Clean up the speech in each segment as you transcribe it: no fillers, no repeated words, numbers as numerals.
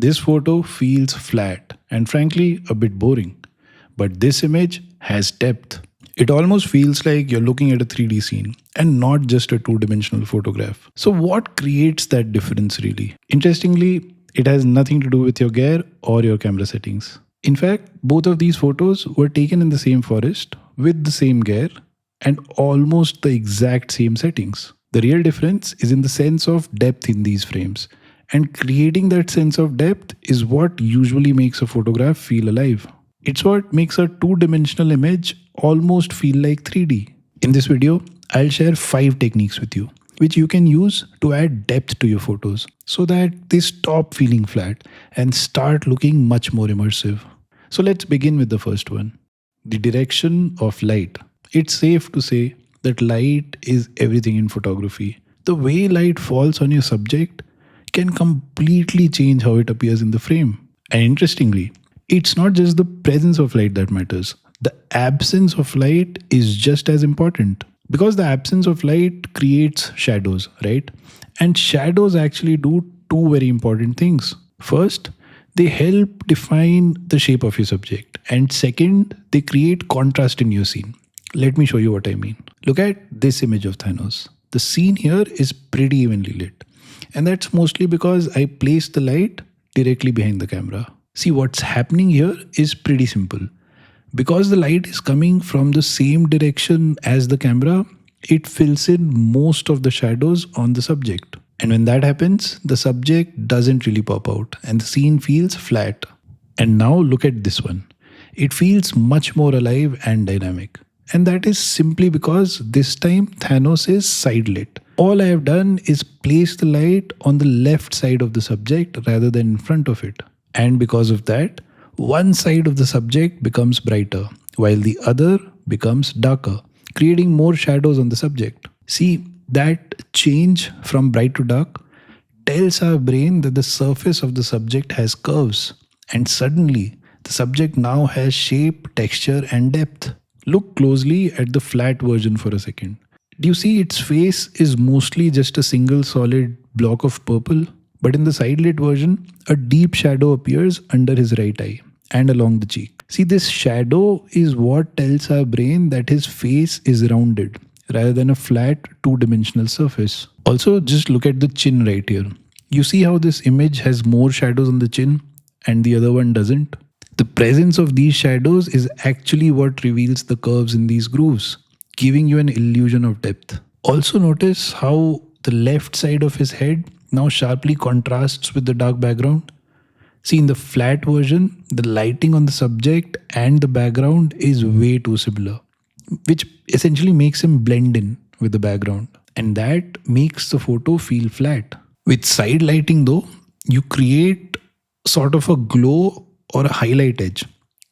This photo feels flat and frankly a bit boring. But this image has depth. It almost feels like you're looking at a 3D scene and not just a two-dimensional photograph. So what creates that difference really? Interestingly, it has nothing to do with your gear or your camera settings. In fact, both of these photos were taken in the same forest with the same gear and almost the exact same settings. The real difference is in the sense of depth in these frames. And creating that sense of depth is what usually makes a photograph feel alive. It's what makes a two-dimensional image almost feel like 3D. In this video, I'll share 5 techniques with you, which you can use to add depth to your photos so that they stop feeling flat and start looking much more immersive. So let's begin with the first one, the direction of light. It's safe to say that light is everything in photography. The way light falls on your subject can completely change how it appears in the frame. And interestingly, it's not just the presence of light that matters. The absence of light is just as important because the absence of light creates shadows, right? And shadows actually do 2 very important things. First, they help define the shape of your subject. And second, they create contrast in your scene. Let me show you what I mean. Look at this image of Thanos. The scene here is pretty evenly lit. And that's mostly because I placed the light directly behind the camera. See, what's happening here is pretty simple. Because the light is coming from the same direction as the camera, it fills in most of the shadows on the subject. And when that happens, the subject doesn't really pop out and the scene feels flat. And now look at this one. It feels much more alive and dynamic. And that is simply because this time Thanos is side lit. All I have done is place the light on the left side of the subject rather than in front of it. And because of that, one side of the subject becomes brighter while the other becomes darker, creating more shadows on the subject. See, that change from bright to dark tells our brain that the surface of the subject has curves, and suddenly the subject now has shape, texture, and depth. Look closely at the flat version for a second. Do you see its face is mostly just a single solid block of purple? But in the side lit version, a deep shadow appears under his right eye and along the cheek. See, this shadow is what tells our brain that his face is rounded rather than a flat two-dimensional surface. Also, just look at the chin right here. You see how this image has more shadows on the chin and the other one doesn't? The presence of these shadows is actually what reveals the curves in these grooves, giving you an illusion of depth. Also notice how the left side of his head now sharply contrasts with the dark background. See, in the flat version, the lighting on the subject and the background is way too similar, which essentially makes him blend in with the background. And that makes the photo feel flat. With side lighting though, you create sort of a glow or a highlight edge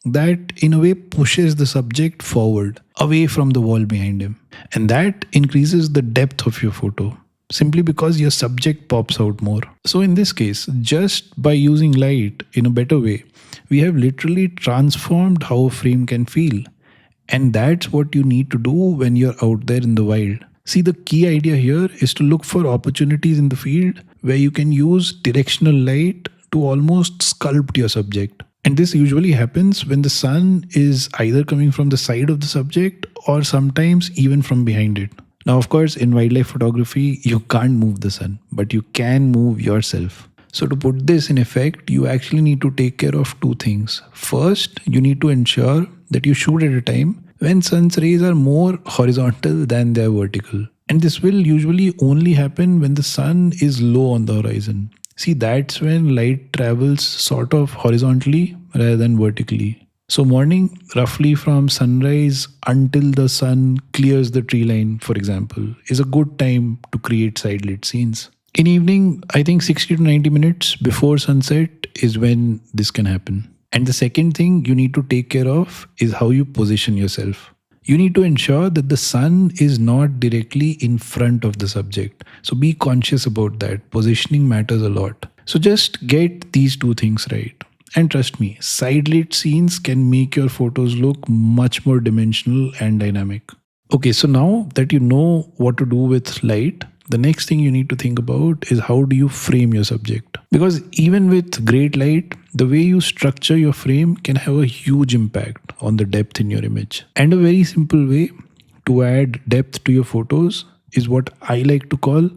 that in a way pushes the subject forward, away from the wall behind him. And that increases the depth of your photo, simply because your subject pops out more. So in this case, just by using light in a better way, we have literally transformed how a frame can feel. And that's what you need to do when you're out there in the wild. See, the key idea here is to look for opportunities in the field where you can use directional light to almost sculpt your subject. And this usually happens when the sun is either coming from the side of the subject or sometimes even from behind it. Now, of course, in wildlife photography, you can't move the sun, but you can move yourself. So to put this in effect, you actually need to take care of 2 things. First, you need to ensure that you shoot at a time when sun's rays are more horizontal than they are vertical. And this will usually only happen when the sun is low on the horizon. See, that's when light travels sort of horizontally rather than vertically. So morning, roughly from sunrise until the sun clears the tree line, for example, is a good time to create side lit scenes. In evening, I think 60 to 90 minutes before sunset is when this can happen. And the second thing you need to take care of is how you position yourself. You need to ensure that the sun is not directly in front of the subject. So be conscious about that. Positioning matters a lot. So just get these 2 things right. And trust me, side lit scenes can make your photos look much more dimensional and dynamic. Okay, so now that you know what to do with light, the next thing you need to think about is how do you frame your subject. Because even with great light, the way you structure your frame can have a huge impact on the depth in your image. And a very simple way to add depth to your photos is what I like to call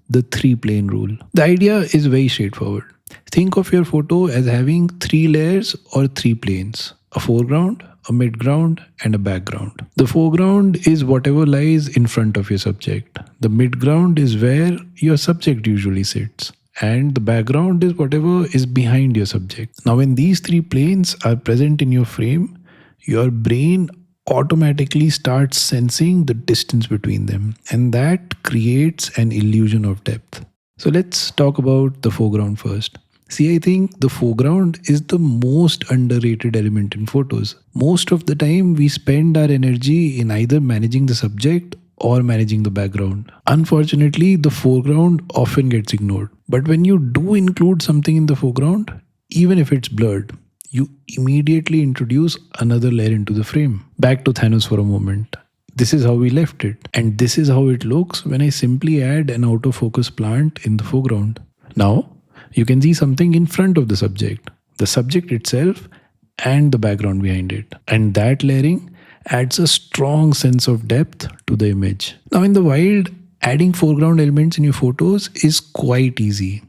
the three plane rule. The idea is very straightforward. Think of your photo as having three layers or three planes: a foreground, a midground, and a background. The foreground is whatever lies in front of your subject. The midground is where your subject usually sits. And the background is whatever is behind your subject. Now, when these three planes are present in your frame, your brain automatically starts sensing the distance between them, and that creates an illusion of depth. So let's talk about the foreground first. See, I think the foreground is the most underrated element in photos. Most of the time, we spend our energy in either managing the subject or managing the background. Unfortunately, the foreground often gets ignored. But when you do include something in the foreground, even if it's blurred, you immediately introduce another layer into the frame. Back to Thanos for a moment. This is how we left it. And this is how it looks when I simply add an out of focus plant in the foreground. Now, you can see something in front of the subject itself, and the background behind it. And that layering adds a strong sense of depth to the image. Now, in the wild, adding foreground elements in your photos is quite easy.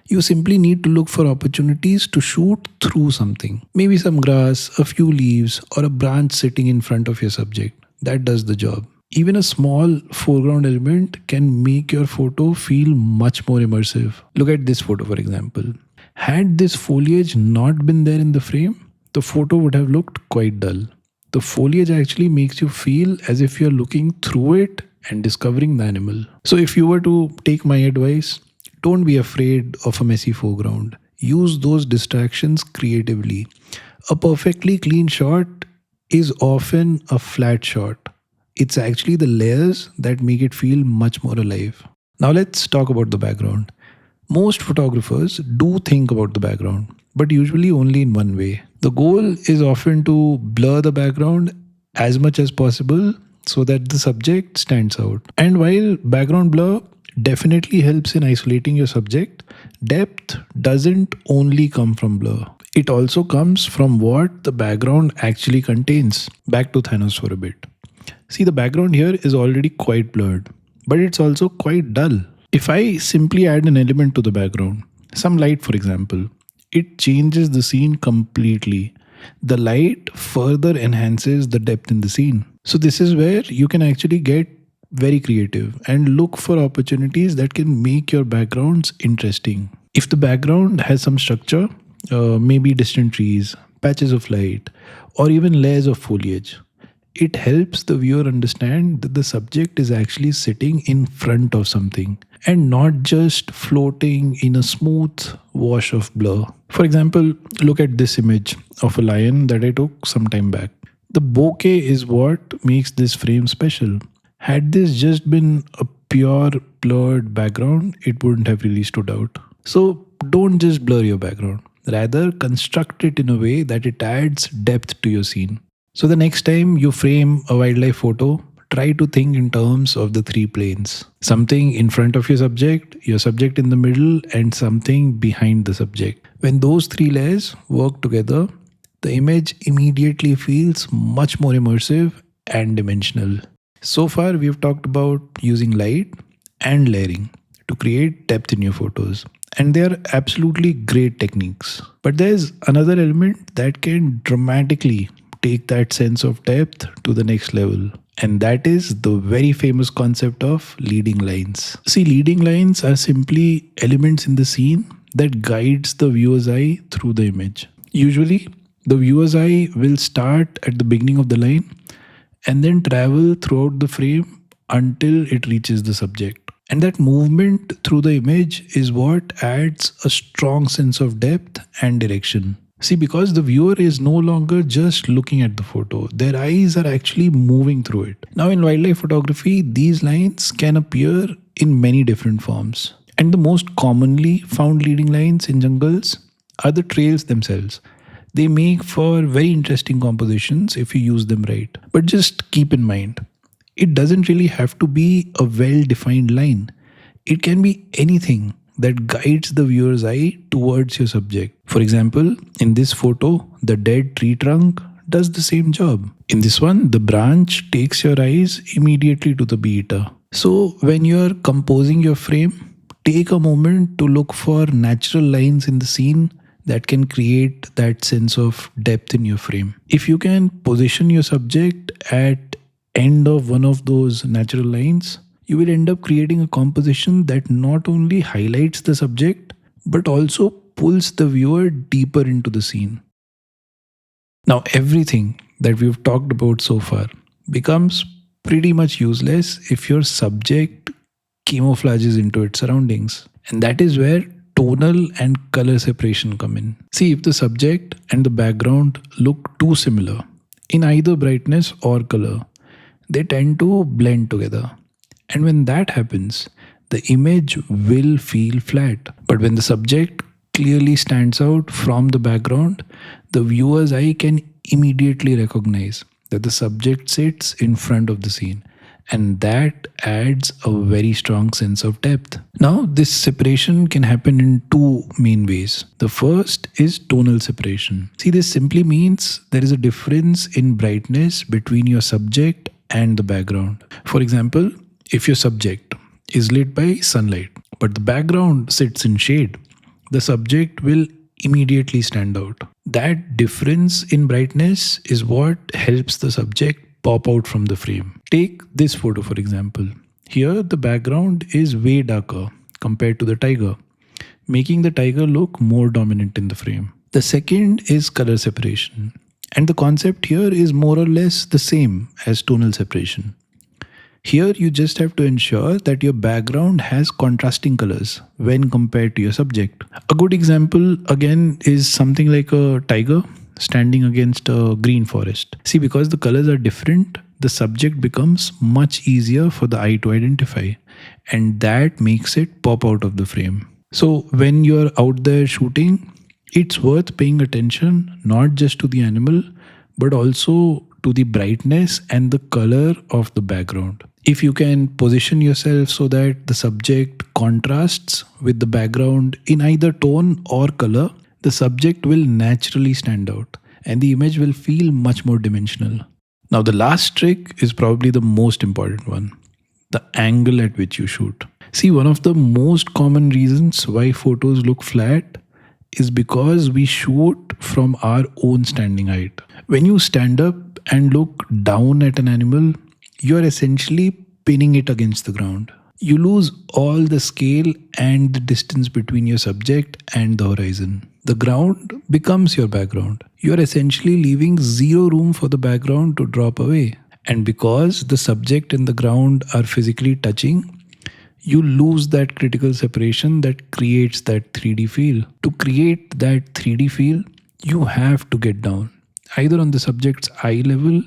You simply need to look for opportunities to shoot through something. Maybe some grass, a few leaves, or a branch sitting in front of your subject. That does the job. Even a small foreground element can make your photo feel much more immersive. Look at this photo, for example. Had this foliage not been there in the frame, the photo would have looked quite dull. The foliage actually makes you feel as if you're looking through it and discovering the animal. So if you were to take my advice, don't be afraid of a messy foreground. Use those distractions creatively. A perfectly clean shot is often a flat shot. It's actually the layers that make it feel much more alive. Now let's talk about the background. Most photographers do think about the background, but usually only in one way. The goal is often to blur the background as much as possible so that the subject stands out. And while background blur definitely helps in isolating your subject, depth doesn't only come from blur. It also comes from what the background actually contains. Back to Thanos for a bit. See, the background here is already quite blurred, but it's also quite dull. If I simply add an element to the background, some light for example, it changes the scene completely. The light further enhances the depth in the scene. So this is where you can actually get very creative and look for opportunities that can make your backgrounds interesting. If the background has some structure, maybe distant trees, patches of light, or even layers of foliage, it helps the viewer understand that the subject is actually sitting in front of something and not just floating in a smooth wash of blur. For example, look at this image of a lion that I took some time back. The bokeh is what makes this frame special. Had this just been a pure blurred background, it wouldn't have really stood out. So don't just blur your background. Rather, construct it in a way that it adds depth to your scene. So the next time you frame a wildlife photo, try to think in terms of the three planes. Something in front of your subject in the middle, and something behind the subject. When those three layers work together, the image immediately feels much more immersive and dimensional. So far, we've talked about using light and layering to create depth in your photos. And they are absolutely great techniques. But there's another element that can dramatically take that sense of depth to the next level. And that is the very famous concept of leading lines. See, leading lines are simply elements in the scene that guides the viewer's eye through the image. Usually, the viewer's eye will start at the beginning of the line and then travel throughout the frame until it reaches the subject. And that movement through the image is what adds a strong sense of depth and direction. See, because the viewer is no longer just looking at the photo, their eyes are actually moving through it. Now, in wildlife photography, these lines can appear in many different forms. And the most commonly found leading lines in jungles are the trails themselves. They make for very interesting compositions if you use them right. But just keep in mind, it doesn't really have to be a well-defined line. It can be anything that guides the viewer's eye towards your subject. For example, in this photo, the dead tree trunk does the same job. In this one, the branch takes your eyes immediately to the bee eater. So, when you're composing your frame, take a moment to look for natural lines in the scene that can create that sense of depth in your frame. If you can position your subject at end of one of those natural lines, you will end up creating a composition that not only highlights the subject but also pulls the viewer deeper into the scene. Now, everything that we've talked about so far becomes pretty much useless if your subject camouflages into its surroundings. And that is where tonal and color separation come in. See, if the subject and the background look too similar in either brightness or color, they tend to blend together. And when that happens, the image will feel flat. But when the subject clearly stands out from the background, the viewer's eye can immediately recognize that the subject sits in front of the scene. And that adds a very strong sense of depth. Now, this separation can happen in two main ways. The first is tonal separation. See, this simply means there is a difference in brightness between your subject and the background. For example, if your subject is lit by sunlight, but the background sits in shade, the subject will immediately stand out. That difference in brightness is what helps the subject pop out from the frame. Take this photo for example. Here the background is way darker compared to the tiger, making the tiger look more dominant in the frame. The second is color separation. And the concept here is more or less the same as tonal separation. Here you just have to ensure that your background has contrasting colors when compared to your subject. A good example again is something like a tiger standing against a green forest. See, because the colors are different, the subject becomes much easier for the eye to identify, and that makes it pop out of the frame. So when you're out there shooting, it's worth paying attention not just to the animal but also to the brightness and the color of the background. If you can position yourself so that the subject contrasts with the background in either tone or color, the subject will naturally stand out and the image will feel much more dimensional. Now, the last trick is probably the most important one: the angle at which you shoot. See, one of the most common reasons why photos look flat is because we shoot from our own standing height. When you stand up and look down at an animal, you're essentially pinning it against the ground. You lose all the scale and the distance between your subject and the horizon. The ground becomes your background. You're essentially leaving zero room for the background to drop away. And because the subject and the ground are physically touching, you lose that critical separation that creates that 3D feel. To create that 3D feel, you have to get down, either on the subject's eye level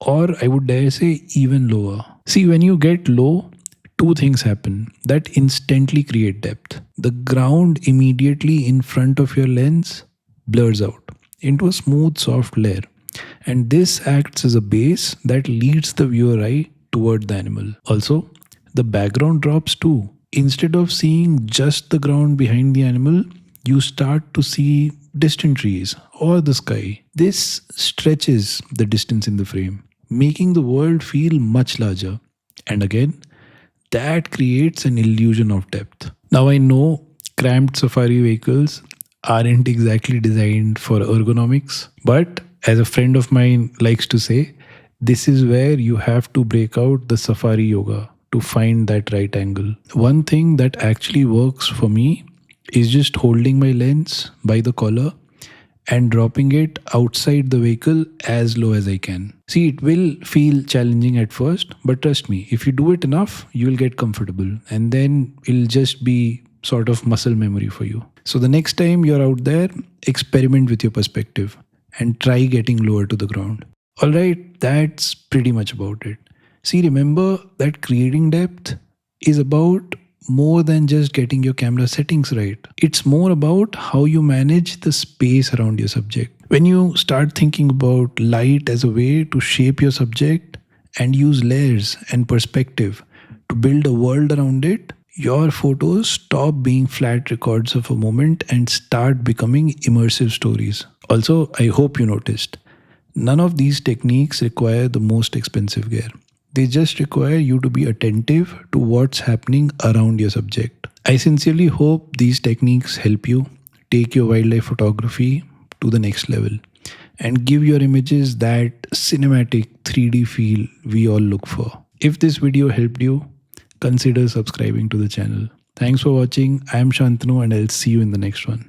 or I would dare say even lower. See, when you get low, two things happen that instantly create depth. The ground immediately in front of your lens blurs out into a smooth, soft layer. And this acts as a base that leads the viewer eye toward the animal. Also, the background drops too. Instead of seeing just the ground behind the animal, you start to see distant trees or the sky. This stretches the distance in the frame, making the world feel much larger. And again, that creates an illusion of depth. Now, I know cramped safari vehicles aren't exactly designed for ergonomics, but as a friend of mine likes to say, this is where you have to break out the safari yoga to find that right angle. One thing that actually works for me is just holding my lens by the collar and dropping it outside the vehicle as low as I can. See, it will feel challenging at first, but trust me, if you do it enough, you will get comfortable and then it'll just be sort of muscle memory for you. So the next time you're out there, experiment with your perspective and try getting lower to the ground. Alright, that's pretty much about it. See, remember that creating depth is about more than just getting your camera settings right. It's more about how you manage the space around your subject. When you start thinking about light as a way to shape your subject and use layers and perspective to build a world around it, Your photos stop being flat records of a moment and start becoming immersive stories. Also, I hope you noticed, none of these techniques require the most expensive gear. They just require you to be attentive to what's happening around your subject. I sincerely hope these techniques help you take your wildlife photography to the next level and give your images that cinematic 3D feel we all look for. If this video helped you, consider subscribing to the channel. Thanks for watching. I am Shantanu and I'll see you in the next one.